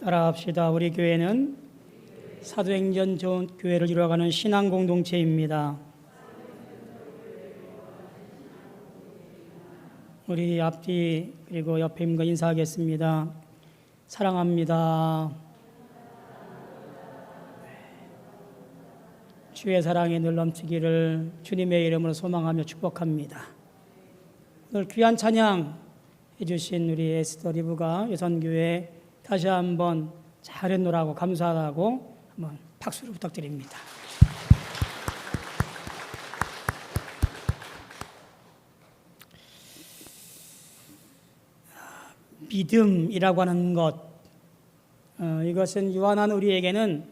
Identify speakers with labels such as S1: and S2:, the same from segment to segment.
S1: 따라합시다. 우리 교회는 사도행전 좋은 교회를 이루어가는 신앙 공동체입니다. 우리 앞뒤 그리고 옆에 있는 거 인사하겠습니다. 사랑합니다. 주의 사랑에 늘 넘치기를 주님의 이름으로 소망하며 축복합니다. 오늘 귀한 찬양 해주신 우리 에스더 리브가 여선교회 다시 한번 잘했노라고 감사하다고 한번 박수를 부탁드립니다. 믿음이라고 하는 것, 이것은 유한한 우리에게는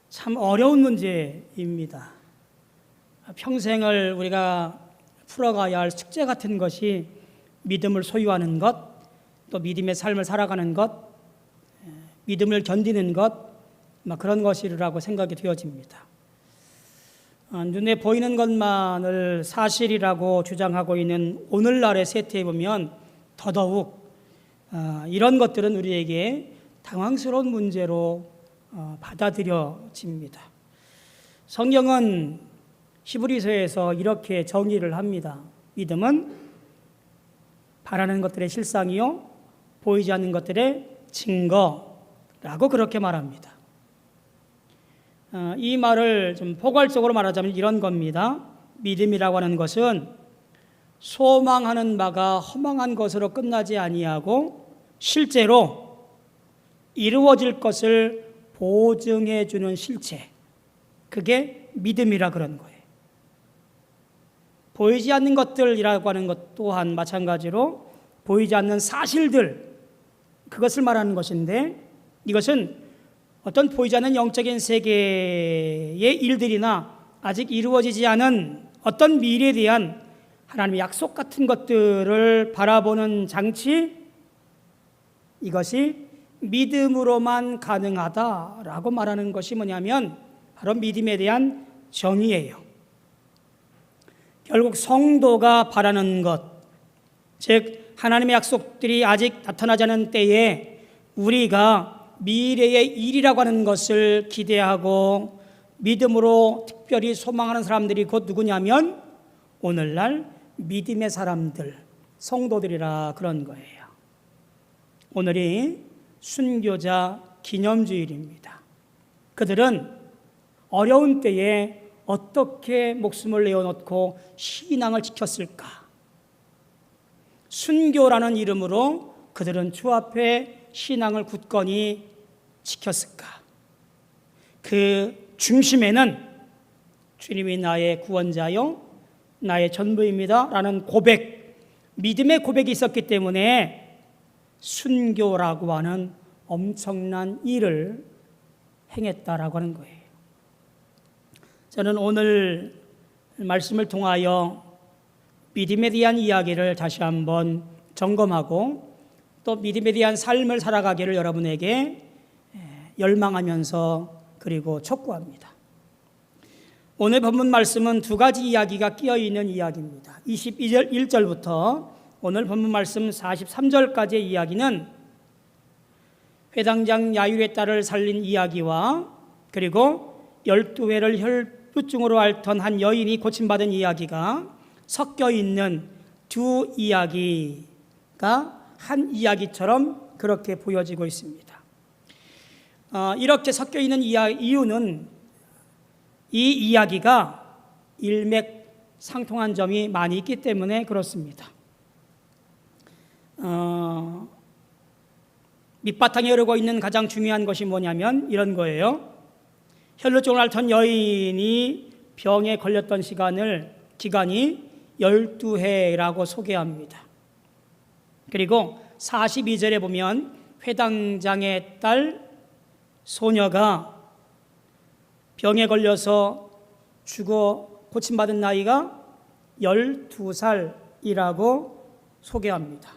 S1: 참 어려운 문제입니다. 평생을 우리가 풀어가야 할 숙제 같은 것이 믿음을 소유하는 것, 또 믿음의 삶을 살아가는 것, 믿음을 견디는 것, 그런 것이라고 생각이 되어집니다. 눈에 보이는 것만을 사실이라고 주장하고 있는 오늘날의 세태에 보면 더더욱 이런 것들은 우리에게 당황스러운 문제로 받아들여집니다. 성경은 히브리서에서 이렇게 정의를 합니다. 믿음은 바라는 것들의 실상이요 보이지 않는 것들의 증거라고 그렇게 말합니다. 이 말을 좀 포괄적으로 말하자면 이런 겁니다. 믿음이라고 하는 것은 소망하는 바가 허망한 것으로 끝나지 아니하고 실제로 이루어질 것을 보증해 주는 실체, 그게 믿음이라 그런 거예요. 보이지 않는 것들이라고 하는 것 또한 마찬가지로 보이지 않는 사실들, 그것을 말하는 것인데, 이것은 어떤 보이지 않는 영적인 세계의 일들이나 아직 이루어지지 않은 어떤 미래에 대한 하나님의 약속 같은 것들을 바라보는 장치, 이것이 믿음으로만 가능하다라고 말하는 것이 뭐냐면 바로 믿음에 대한 정의예요. 결국 성도가 바라는 것, 즉 하나님의 약속들이 아직 나타나지 않은 때에 우리가 미래의 일이라고 하는 것을 기대하고 믿음으로 특별히 소망하는 사람들이 곧 누구냐면 오늘날 믿음의 사람들, 성도들이라 그런 거예요. 오늘이 순교자 기념주일입니다. 그들은 어려운 때에 어떻게 목숨을 내어놓고 신앙을 지켰을까? 순교라는 이름으로 그들은 주 앞에 신앙을 굳건히 지켰을까? 그 중심에는 주님이 나의 구원자요 나의 전부입니다 라는 고백, 믿음의 고백이 있었기 때문에 순교라고 하는 엄청난 일을 행했다라고 하는 거예요. 저는 오늘 말씀을 통하여 믿음에 대한 이야기를 다시 한번 점검하고 또 믿음에 대한 삶을 살아가기를 여러분에게 열망하면서 그리고 촉구합니다. 오늘 본문 말씀은 두 가지 이야기가 끼어있는 이야기입니다. 21절부터 오늘 본문 말씀 43절까지의 이야기는 회당장 야율의 딸을 살린 이야기와 그리고 12회를 혈루증으로 앓던 한 여인이 고침받은 이야기가 섞여 있는 두 이야기가 한 이야기처럼 그렇게 보여지고 있습니다. 이렇게 섞여 있는 이유는 이 이야기가 일맥상통한 점이 많이 있기 때문에 그렇습니다. 밑바탕에 흐르고 있는 가장 중요한 것이 뭐냐면 이런 거예요. 혈루증을 앓던 여인이 병에 걸렸던 기간이 12해라고 소개합니다. 그리고 42절에 보면 회당장의 딸 소녀가 병에 걸려서 죽어 고침받은 나이가 12살이라고 소개합니다.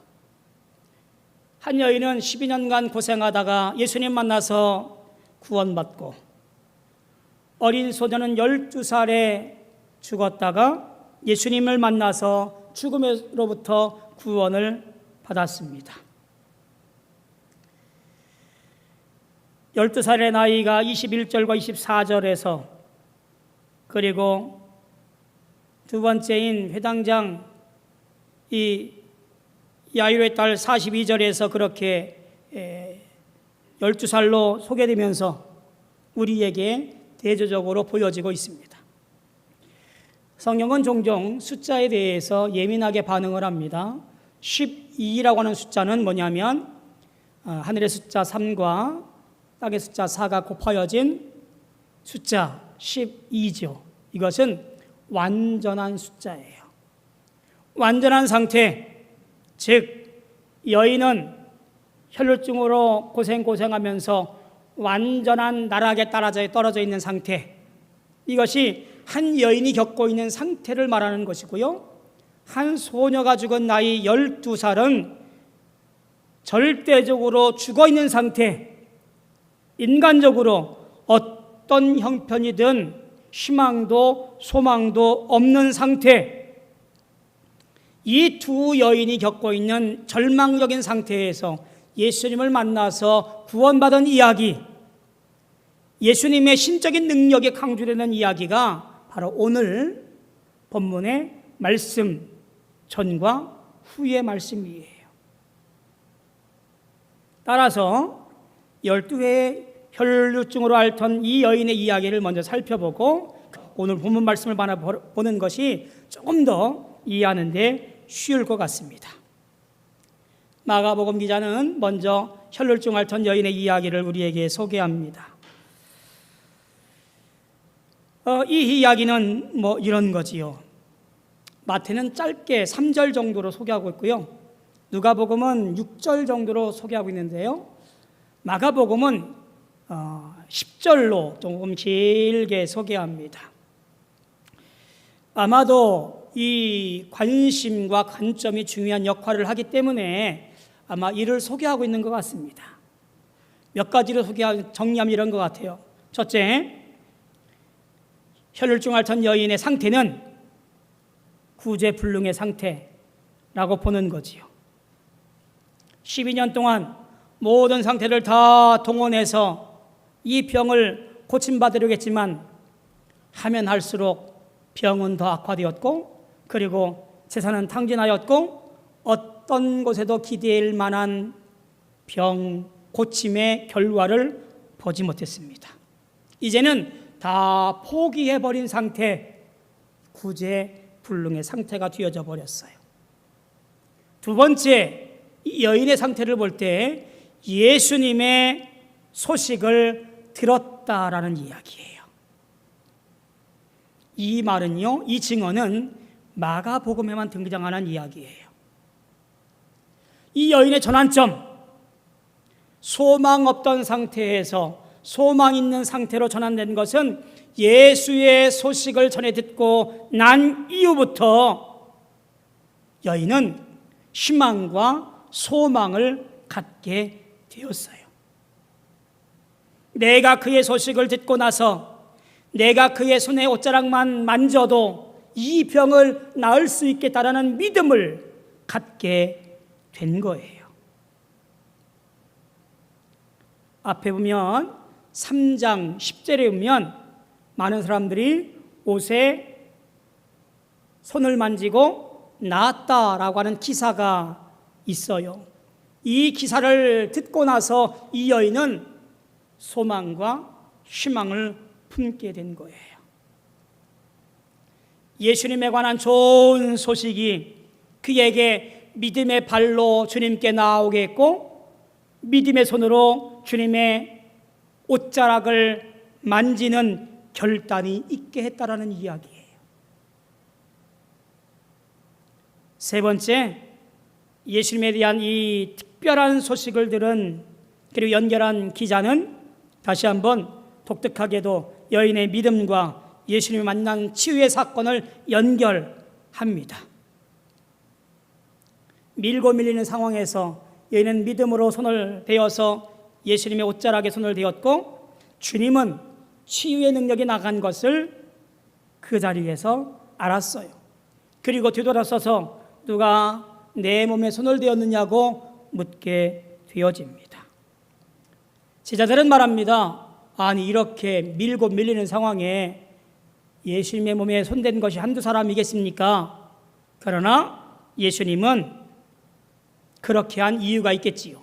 S1: 한 여인은 12년간 고생하다가 예수님 만나서 구원받고 어린 소녀는 12살에 죽었다가 예수님을 만나서 죽음으로부터 구원을 받았습니다. 12살의 나이가 21절과 24절에서, 그리고 두 번째인 회당장 이 야이로의 딸 42절에서 그렇게 12살로 소개되면서 우리에게 대조적으로 보여지고 있습니다. 성경은 종종 숫자에 대해서 예민하게 반응을 합니다. 12라고 하는 숫자는 뭐냐면 하늘의 숫자 3과 땅의 숫자 4가 곱하여진 숫자 12죠. 이것은 완전한 숫자예요. 완전한 상태, 즉 여인은 혈루증으로 고생하면서 완전한 나락에 떨어져 있는 상태, 이것이 한 여인이 겪고 있는 상태를 말하는 것이고요. 한 소녀가 죽은 나이 12살은 절대적으로 죽어있는 상태, 인간적으로 어떤 형편이든 희망도 소망도 없는 상태, 이 두 여인이 겪고 있는 절망적인 상태에서 예수님을 만나서 구원받은 이야기, 예수님의 신적인 능력이 강조되는 이야기가 바로 오늘 본문의 말씀 전과 후의 말씀이에요. 따라서 12회의 혈루증으로 앓던 이 여인의 이야기를 먼저 살펴보고 오늘 본문 말씀을 보는 것이 조금 더 이해하는 데 쉬울 것 같습니다. 마가복음 기자는 먼저 혈루증 앓던 여인의 이야기를 우리에게 소개합니다. 이 이야기는 이런 거지요. 마태는 짧게 3절 정도로 소개하고 있고요. 누가복음은 6절 정도로 소개하고 있는데요. 마가복음은 10절로 조금 길게 소개합니다. 아마도 이 관심과 관점이 중요한 역할을 하기 때문에 아마 이를 소개하고 있는 것 같습니다. 몇 가지로 정리하면 이런 것 같아요. 첫째, 혈루증 앓던 여인의 상태는 구제불능의 상태라고 보는 거지요. 12년 동안 모든 상태를 다 동원해서 이 병을 고침받으려고 했지만 하면 할수록 병은 더 악화되었고, 그리고 재산은 탕진하였고, 어떤 곳에도 기대할 만한 병 고침의 결과를 보지 못했습니다. 이제는 다 포기해버린 상태, 구제불능의 상태가 되어져 버렸어요. 두 번째, 이 여인의 상태를 볼 때 예수님의 소식을 들었다라는 이야기예요. 이 말은요, 이 증언은 마가복음에만 등장하는 이야기예요. 이 여인의 전환점, 소망 없던 상태에서 소망 있는 상태로 전환된 것은 예수의 소식을 전해 듣고 난 이후부터 여인은 희망과 소망을 갖게 되었어요. 내가 그의 소식을 듣고 나서 내가 그의 손의 옷자락만 만져도 이 병을 나을 수 있겠다라는 믿음을 갖게 된 거예요. 앞에 보면 3장 10절에 보면 많은 사람들이 옷에 손을 만지고 나았다라고 하는 기사가 있어요. 이 기사를 듣고 나서 이 여인은 소망과 희망을 품게 된 거예요. 예수님에 관한 좋은 소식이 그에게 믿음의 발로 주님께 나오게 했고, 믿음의 손으로 주님의 옷자락을 만지는 결단이 있게 했다라는 이야기예요. 세 번째, 예수님에 대한 이 특별한 소식을 들은 그리고 연결한 기자는 다시 한번 독특하게도 여인의 믿음과 예수님을 만난 치유의 사건을 연결합니다. 밀고 밀리는 상황에서 여인은 믿음으로 손을 대어서 예수님의 옷자락에 손을 대었고, 주님은 치유의 능력이 나간 것을 그 자리에서 알았어요. 그리고 뒤돌아서서 누가 내 몸에 손을 대었느냐고 묻게 되어집니다. 제자들은 말합니다. 아니 이렇게 밀고 밀리는 상황에 예수님의 몸에 손댄 것이 한두 사람이겠습니까? 그러나 예수님은 그렇게 한 이유가 있겠지요.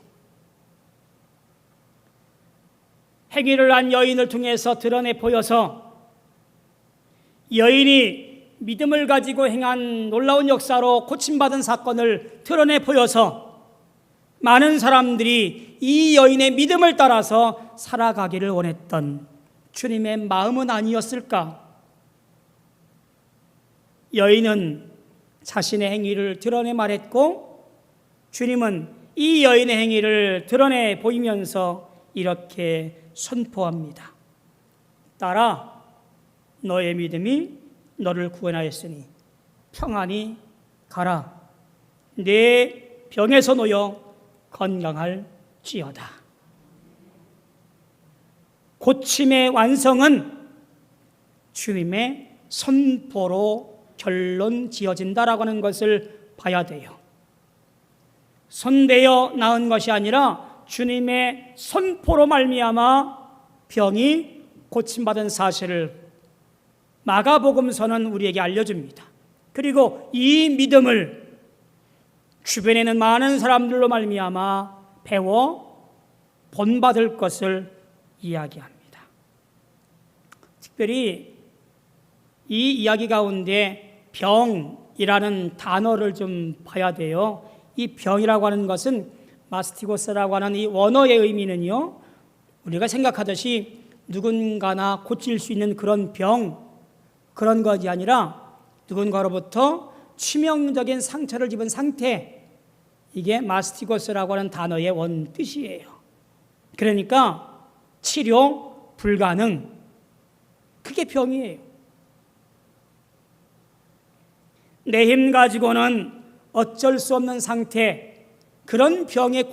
S1: 행위를 한 여인을 통해서 드러내 보여서 여인이 믿음을 가지고 행한 놀라운 역사로 고침받은 사건을 드러내 보여서 많은 사람들이 이 여인의 믿음을 따라서 살아가기를 원했던 주님의 마음은 아니었을까? 여인은 자신의 행위를 드러내 말했고 주님은 이 여인의 행위를 드러내 보이면서 이렇게 선포합니다. 딸아, 너의 믿음이 너를 구원하였으니 평안히 가라. 내 병에서 놓여 건강할지어다. 고침의 완성은 주님의 선포로 결론 지어진다라고 하는 것을 봐야 돼요. 손대어 나은 것이 아니라 주님의 선포로 말미암아 병이 고침받은 사실을 마가복음서는 우리에게 알려줍니다. 그리고 이 믿음을 주변에 있는 많은 사람들로 말미암아 배워 본받을 것을 이야기합니다. 특별히 이 이야기 가운데 병이라는 단어를 좀 봐야 돼요. 이 병이라고 하는 것은 마스티고스라고 하는 이 원어의 의미는요, 우리가 생각하듯이 누군가나 고칠 수 있는 그런 병, 그런 것이 아니라 누군가로부터 치명적인 상처를 입은 상태, 이게 마스티고스라고 하는 단어의 원뜻이에요. 그러니까 치료 불가능, 그게 병이에요. 내 힘 가지고는 어쩔 수 없는 상태, 그런 병에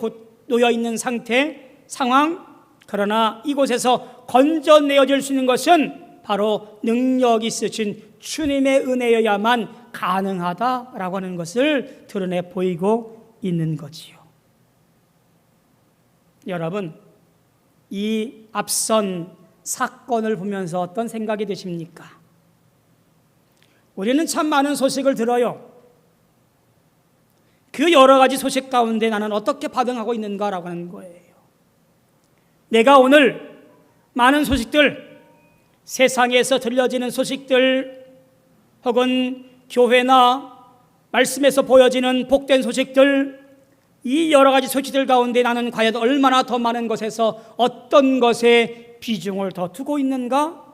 S1: 놓여 있는 상태, 상황, 그러나 이곳에서 건져내어질 수 있는 것은 바로 능력 있으신 주님의 은혜여야만 가능하다라고 하는 것을 드러내 보이고 있는 거지요. 여러분, 이 앞선 사건을 보면서 어떤 생각이 드십니까? 우리는 참 많은 소식을 들어요. 그 여러 가지 소식 가운데 나는 어떻게 반응하고 있는가라고 하는 거예요. 내가 오늘 많은 소식들, 세상에서 들려지는 소식들, 혹은 교회나 말씀에서 보여지는 복된 소식들, 이 여러 가지 소식들 가운데 나는 과연 얼마나 더 많은 것에서 어떤 것에 비중을 더 두고 있는가?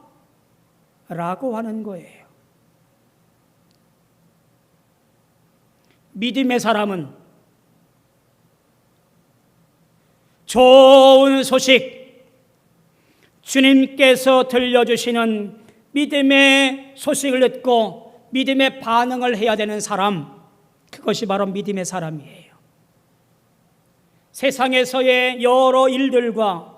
S1: 라고 하는 거예요. 믿음의 사람은 좋은 소식, 주님께서 들려주시는 믿음의 소식을 듣고 믿음의 반응을 해야 되는 사람, 그것이 바로 믿음의 사람이에요. 세상에서의 여러 일들과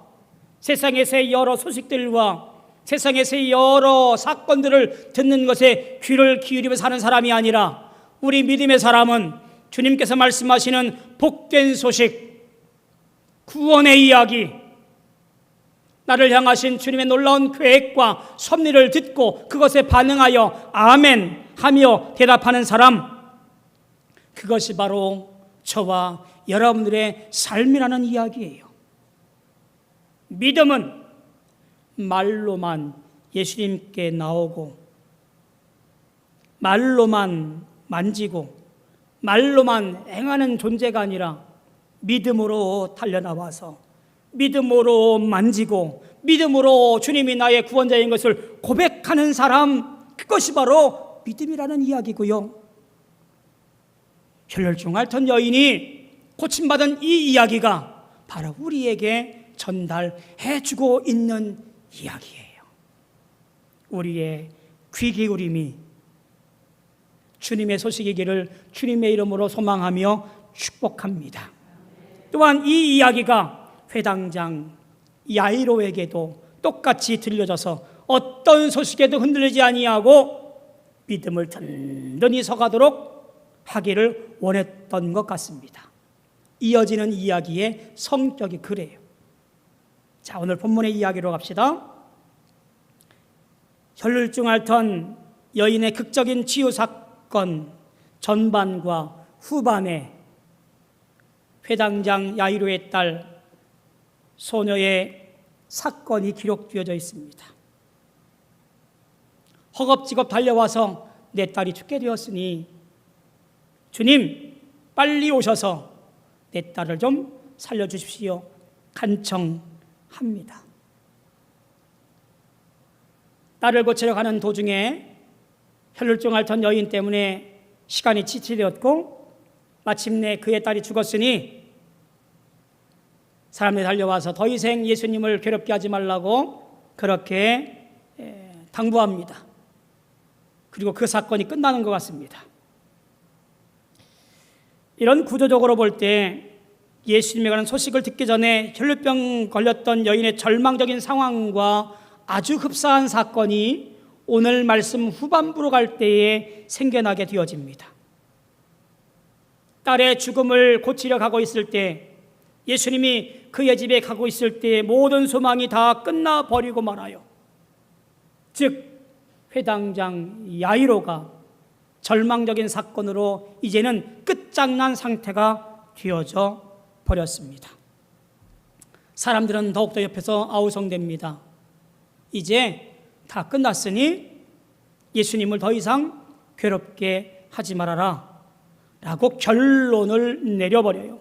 S1: 세상에서의 여러 소식들과 세상에서의 여러 사건들을 듣는 것에 귀를 기울이며 사는 사람이 아니라 우리 믿음의 사람은 주님께서 말씀하시는 복된 소식, 구원의 이야기, 나를 향하신 주님의 놀라운 계획과 섭리를 듣고 그것에 반응하여 아멘 하며 대답하는 사람, 그것이 바로 저와 여러분들의 삶이라는 이야기예요. 믿음은 말로만 예수님께 나오고 말로만 만지고 말로만 행하는 존재가 아니라 믿음으로 달려나와서 믿음으로 만지고 믿음으로 주님이 나의 구원자인 것을 고백하는 사람, 그것이 바로 믿음이라는 이야기고요. 혈혈증 앓던 여인이 고침받은 이 이야기가 바로 우리에게 전달해주고 있는 이야기예요. 우리의 귀 기울임이 주님의 소식이기를 주님의 이름으로 소망하며 축복합니다. 또한 이 이야기가 회당장 야이로에게도 똑같이 들려져서 어떤 소식에도 흔들리지 아니하고 믿음을 든든히 서가도록 하기를 원했던 것 같습니다. 이어지는 이야기의 성격이 그래요. 자, 오늘 본문의 이야기로 갑시다. 혈루증 앓던 여인의 극적인 치유 사건 전반과 후반에 회당장 야이로의 딸 소녀의 사건이 기록되어져 있습니다. 허겁지겁 달려와서 내 딸이 죽게 되었으니 주님 빨리 오셔서 내 딸을 좀 살려주십시오 간청합니다. 딸을 고치러 가는 도중에 혈루증 앓던 여인 때문에 시간이 지체되었고 마침내 그의 딸이 죽었으니 사람들이 달려와서 더 이상 예수님을 괴롭게 하지 말라고 그렇게 당부합니다. 그리고 그 사건이 끝나는 것 같습니다. 이런 구조적으로 볼 때 예수님에 관한 소식을 듣기 전에 혈루병 걸렸던 여인의 절망적인 상황과 아주 흡사한 사건이 오늘 말씀 후반부로 갈 때에 생겨나게 되어집니다. 딸의 죽음을 고치려 가고 있을 때 예수님이 그의 집에 가고 있을 때 모든 소망이 다 끝나버리고 말아요. 즉 회당장 야이로가 절망적인 사건으로 이제는 끝장난 상태가 되어져 버렸습니다. 사람들은 더욱더 옆에서 아우성됩니다. 이제 다 끝났으니 예수님을 더 이상 괴롭게 하지 말아라 라고 결론을 내려버려요.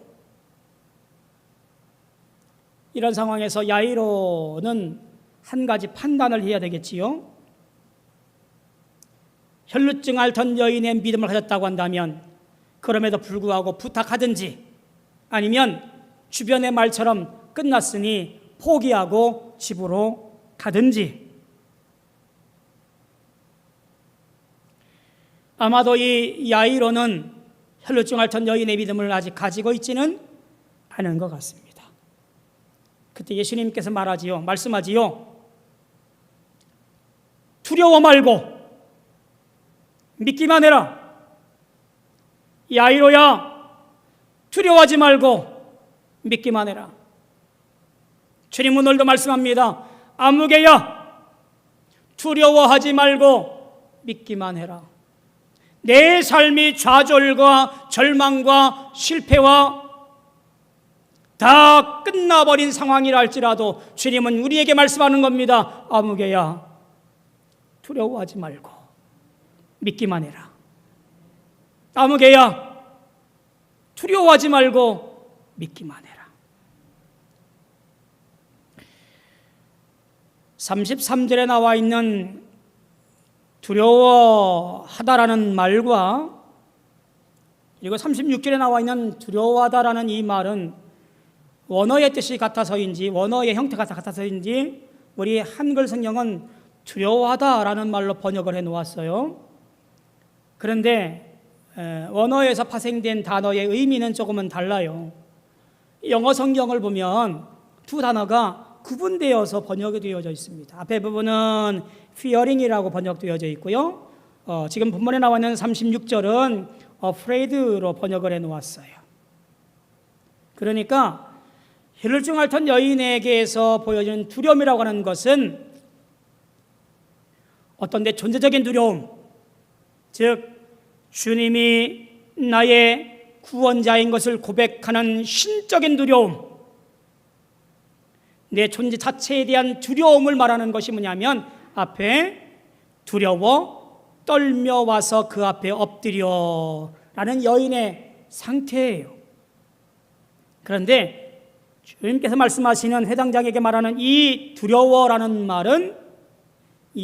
S1: 이런 상황에서 야이로는 한 가지 판단을 해야 되겠지요. 혈루증 앓던 여인의 믿음을 가졌다고 한다면 그럼에도 불구하고 부탁하든지 아니면 주변의 말처럼 끝났으니 포기하고 집으로 가든지. 아마도 이 야이로는 혈루증 앓던 여인의 믿음을 아직 가지고 있지는 않은 것 같습니다. 그때 예수님께서 말씀하지요. 두려워 말고 믿기만 해라. 야이로야, 두려워하지 말고 믿기만 해라. 주님 오늘도 말씀합니다. 아무개야, 두려워하지 말고 믿기만 해라. 내 삶이 좌절과 절망과 실패와 다 끝나버린 상황이라 할지라도 주님은 우리에게 말씀하는 겁니다. 아무개야, 두려워하지 말고 믿기만 해라. 아무개야, 두려워하지 말고 믿기만 해라. 33절에 나와 있는 두려워하다라는 말과 그리고 36절에 나와 있는 두려워하다라는 이 말은 원어의 뜻이 같아서인지 원어의 형태가 같아서인지 우리 한글 성경은 두려워하다라는 말로 번역을 해놓았어요. 그런데 원어에서 파생된 단어의 의미는 조금은 달라요. 영어 성경을 보면 두 단어가 구분되어서 번역이 되어져 있습니다. 앞에 부분은 fearing이라고 번역되어져 있고요. 지금 본문에 나와 있는 36절은 afraid로 번역을 해놓았어요. 그러니까 혈루증 앓던 여인에게서 보여지는 두려움이라고 하는 것은 어떤 데 존재적인 두려움, 즉 주님이 나의 구원자인 것을 고백하는 신적인 두려움, 내 존재 자체에 대한 두려움을 말하는 것이 뭐냐면 앞에 두려워 떨며 와서 그 앞에 엎드려라는 여인의 상태예요. 그런데 주님께서 말씀하시는 회당장에게 말하는 이 두려워라는 말은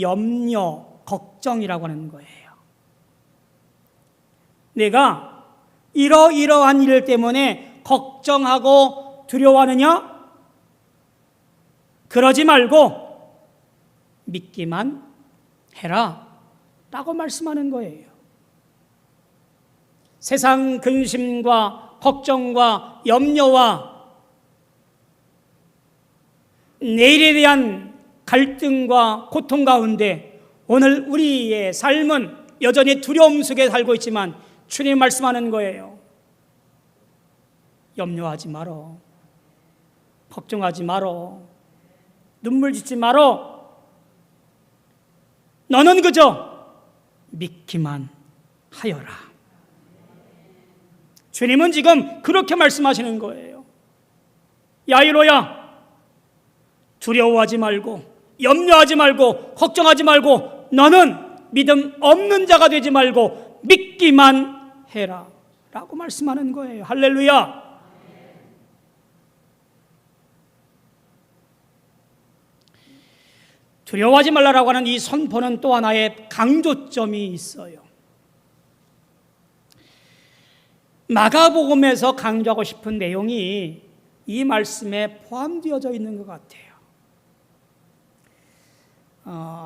S1: 염려, 걱정이라고 하는 거예요. 내가 이러이러한 일 때문에 걱정하고 두려워하느냐? 그러지 말고 믿기만 해라 라고 말씀하는 거예요. 세상 근심과 걱정과 염려와 내일에 대한 갈등과 고통 가운데 오늘 우리의 삶은 여전히 두려움 속에 살고 있지만 주님 말씀하는 거예요. 염려하지 말어. 걱정하지 말어. 눈물 짓지 말어. 너는 그저 믿기만 하여라. 주님은 지금 그렇게 말씀하시는 거예요. 야이로야, 두려워하지 말고 염려하지 말고 걱정하지 말고 너는 믿음 없는 자가 되지 말고 믿기만 해라 라고 말씀하는 거예요. 할렐루야. 두려워하지 말라라고 하는 이 선포는 또 하나의 강조점이 있어요. 마가복음에서 강조하고 싶은 내용이 이 말씀에 포함되어져 있는 것 같아요.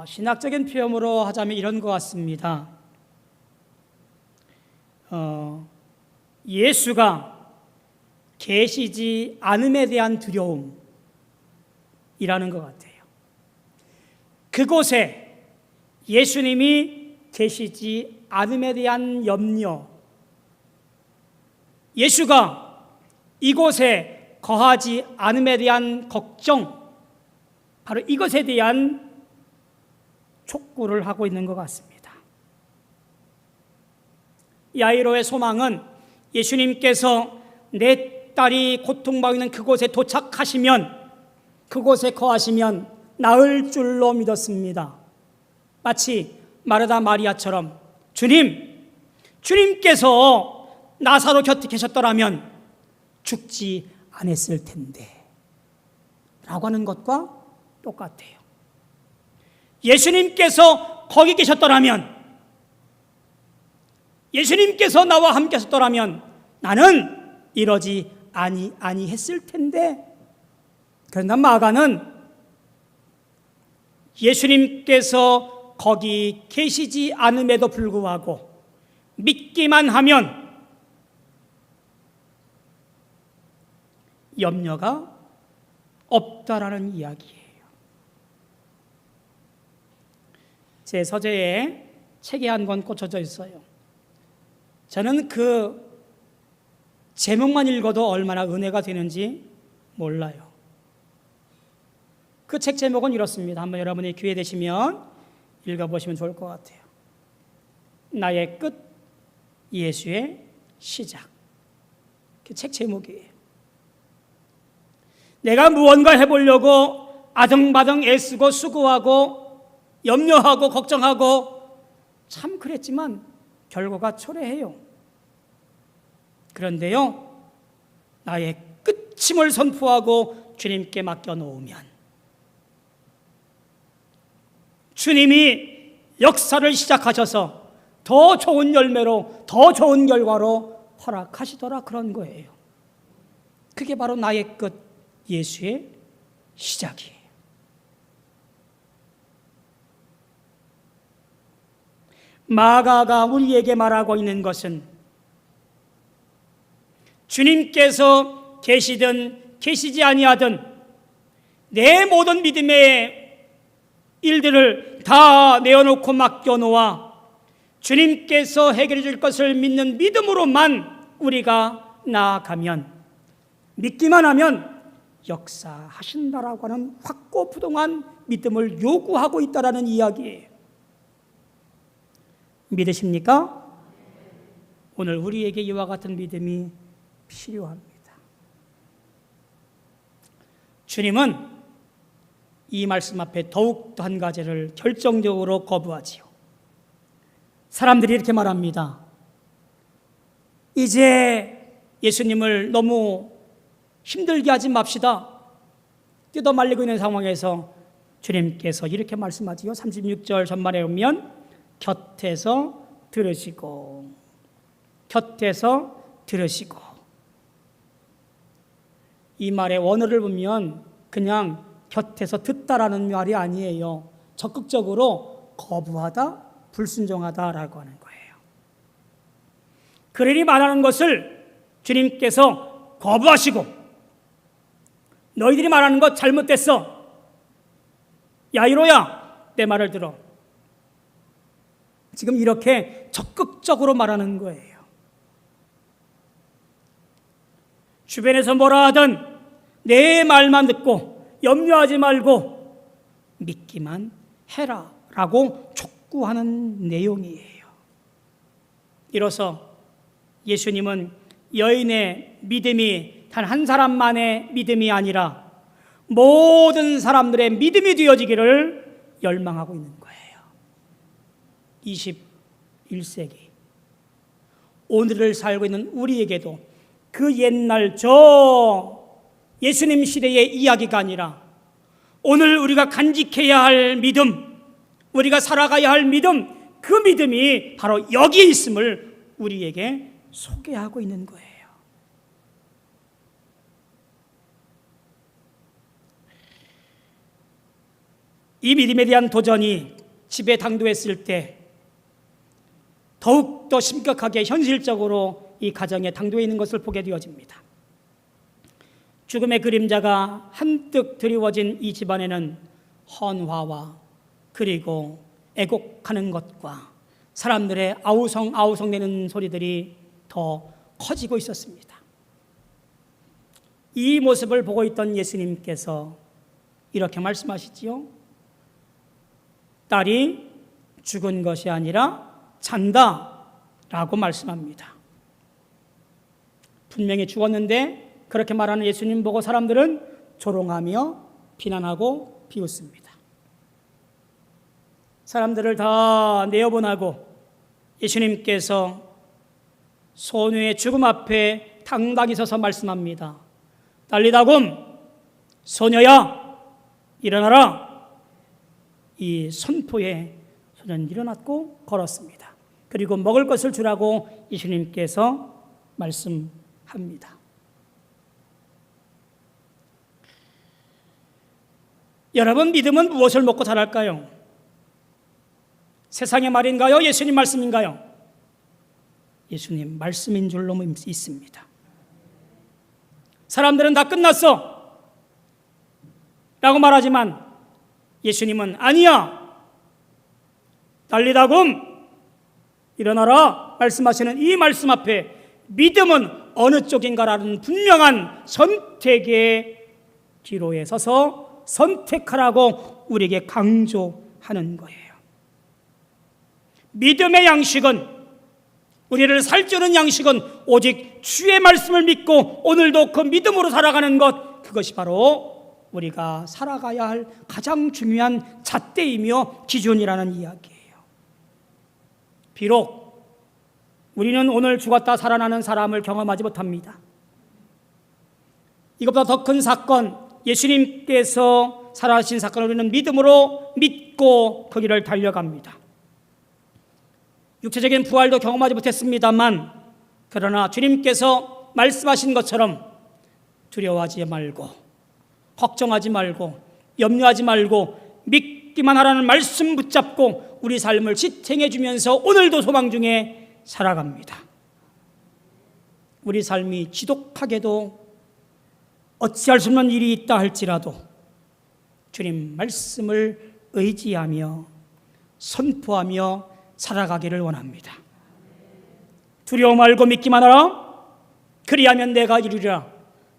S1: 신학적인 표현으로 하자면 이런 것 같습니다. 예수가 계시지 않음에 대한 두려움이라는 것 같아요. 그곳에 예수님이 계시지 않음에 대한 염려, 예수가 이곳에 거하지 않음에 대한 걱정, 바로 이것에 대한 촉구를 하고 있는 것 같습니다. 야이로의 소망은 예수님께서 내 딸이 고통받고 있는 그곳에 도착하시면, 그곳에 거하시면 나을 줄로 믿었습니다. 마치 마르다 마리아처럼 주님께서 나사로 곁에 계셨더라면 죽지 않았을 텐데 라고 하는 것과 똑같아요. 예수님께서 거기 계셨더라면, 예수님께서 나와 함께 하셨더라면 나는 이러지 아니했을 텐데. 그러나 마가는 예수님께서 거기 계시지 않음에도 불구하고 믿기만 하면 염려가 없다라는 이야기예요. 제 서재에 책이 한 권 꽂혀져 있어요. 저는 그 제목만 읽어도 얼마나 은혜가 되는지 몰라요. 그 책 제목은 이렇습니다. 한번 여러분이 기회 되시면 읽어보시면 좋을 것 같아요. 나의 끝, 예수의 시작. 그 책 제목이에요. 내가 무언가 해보려고 아등바등 애쓰고 수고하고 염려하고 걱정하고 참 그랬지만 결과가 초래해요. 그런데요, 나의 끝임을 선포하고 주님께 맡겨놓으면 주님이 역사를 시작하셔서 더 좋은 열매로, 더 좋은 결과로 허락하시더라, 그런 거예요. 그게 바로 나의 끝, 예수의 시작이에요. 마가가 우리에게 말하고 있는 것은 주님께서 계시든 계시지 아니하든 내 모든 믿음의 일들을 다 내어놓고 맡겨놓아 주님께서 해결해 줄 것을 믿는 믿음으로만 우리가 나아가면, 믿기만 하면 역사하신다라고 하는 확고부동한 믿음을 요구하고 있다라는 이야기예요. 믿으십니까? 오늘 우리에게 이와 같은 믿음이 필요합니다. 주님은 이 말씀 앞에 더욱더 한 가지를 결정적으로 거부하지요. 사람들이 이렇게 말합니다. 이제 예수님을 너무 힘들게 하지 맙시다. 뜯어 말리고 있는 상황에서 주님께서 이렇게 말씀하지요. 36절 전반에 보면 곁에서 들으시고, 곁에서 들으시고. 이 말의 원어를 보면 그냥 곁에서 듣다라는 말이 아니에요. 적극적으로 거부하다, 불순종하다라고 하는 거예요. 그러니 말하는 것을 주님께서 거부하시고, 너희들이 말하는 것 잘못됐어. 야이로야, 내 말을 들어. 지금 이렇게 적극적으로 말하는 거예요. 주변에서 뭐라 하든 내 말만 듣고 염려하지 말고 믿기만 해라 라고 촉구하는 내용이에요. 이로써 예수님은 여인의 믿음이 단 한 사람만의 믿음이 아니라 모든 사람들의 믿음이 되어지기를 열망하고 있는 거예요. 21세기 오늘을 살고 있는 우리에게도 그 옛날 저 예수님 시대의 이야기가 아니라 오늘 우리가 간직해야 할 믿음, 우리가 살아가야 할 믿음, 그 믿음이 바로 여기에 있음을 우리에게 소개하고 있는 거예요. 이 믿음에 대한 도전이 집에 당도했을 때 더욱더 심각하게 현실적으로 이 가정에 당도해 있는 것을 보게 되어집니다. 죽음의 그림자가 한뜩 드리워진 이 집안에는 헌화와 그리고 애곡하는 것과 사람들의 아우성아우성대는 소리들이 더 커지고 있었습니다. 이 모습을 보고 있던 예수님께서 이렇게 말씀하시지요. 딸이 죽은 것이 아니라 잔다 라고 말씀합니다. 분명히 죽었는데 그렇게 말하는 예수님 보고 사람들은 조롱하며 비난하고 비웃습니다. 사람들을 다 내어보내고 예수님께서 소녀의 죽음 앞에 당당히 서서 말씀합니다. 달리다굼 소녀야 일어나라. 이 선포에 소녀는 일어났고 걸었습니다. 그리고 먹을 것을 주라고 예수님께서 말씀합니다. 여러분, 믿음은 무엇을 먹고 자랄까요? 세상의 말인가요? 예수님 말씀인가요? 예수님 말씀인 줄로 있습니다. 사람들은 다 끝났어 라고 말하지만 예수님은 아니야, 달리다굼 일어나라 말씀하시는 이 말씀 앞에 믿음은 어느 쪽인가라는 분명한 선택의 기로에 서서 선택하라고 우리에게 강조하는 거예요. 믿음의 양식은, 우리를 살찌우는 양식은 오직 주의 말씀을 믿고 오늘도 그 믿음으로 살아가는 것, 그것이 바로 우리가 살아가야 할 가장 중요한 잣대이며 기준이라는 이야기예요. 비록 우리는 오늘 죽었다 살아나는 사람을 경험하지 못합니다. 이것보다 더 큰 사건, 예수님께서 살아가신 사건을 우리는 믿음으로 믿고 그 길을 달려갑니다. 육체적인 부활도 경험하지 못했습니다만, 그러나 주님께서 말씀하신 것처럼 두려워하지 말고 걱정하지 말고 염려하지 말고 믿기만 하라는 말씀 붙잡고 우리 삶을 지탱해 주면서 오늘도 소망 중에 살아갑니다. 우리 삶이 지독하게도 어찌할 수 없는 일이 있다 할지라도 주님 말씀을 의지하며 선포하며 살아가기를 원합니다. 두려워 말고 믿기만 하라. 그리하면 내가 이루리라.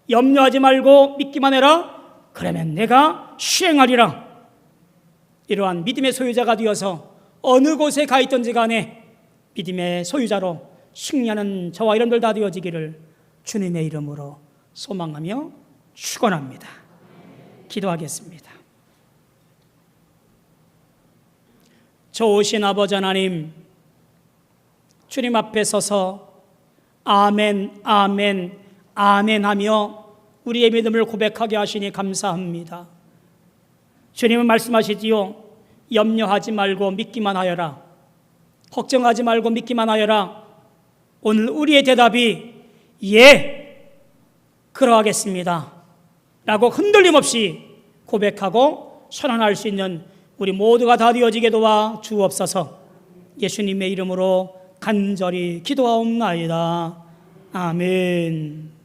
S1: 염려하지 말고 믿기만 해라. 그러면 내가 시행하리라. 이러한 믿음의 소유자가 되어서 어느 곳에 가 있든지 간에 믿음의 소유자로 승리하는 저와 여러분들 다 되어지기를 주님의 이름으로 소망하며 축원합니다. 기도하겠습니다. 좋으신 아버지 하나님, 주님 앞에 서서 아멘, 아멘, 아멘 하며 우리의 믿음을 고백하게 하시니 감사합니다. 주님은 말씀하시지요. 염려하지 말고 믿기만 하여라. 걱정하지 말고 믿기만 하여라. 오늘 우리의 대답이 예, 그러하겠습니다 라고 흔들림 없이 고백하고 선언할 수 있는 우리 모두가 다 되어지게 도와 주옵소서. 예수님의 이름으로 간절히 기도하옵나이다. 아멘.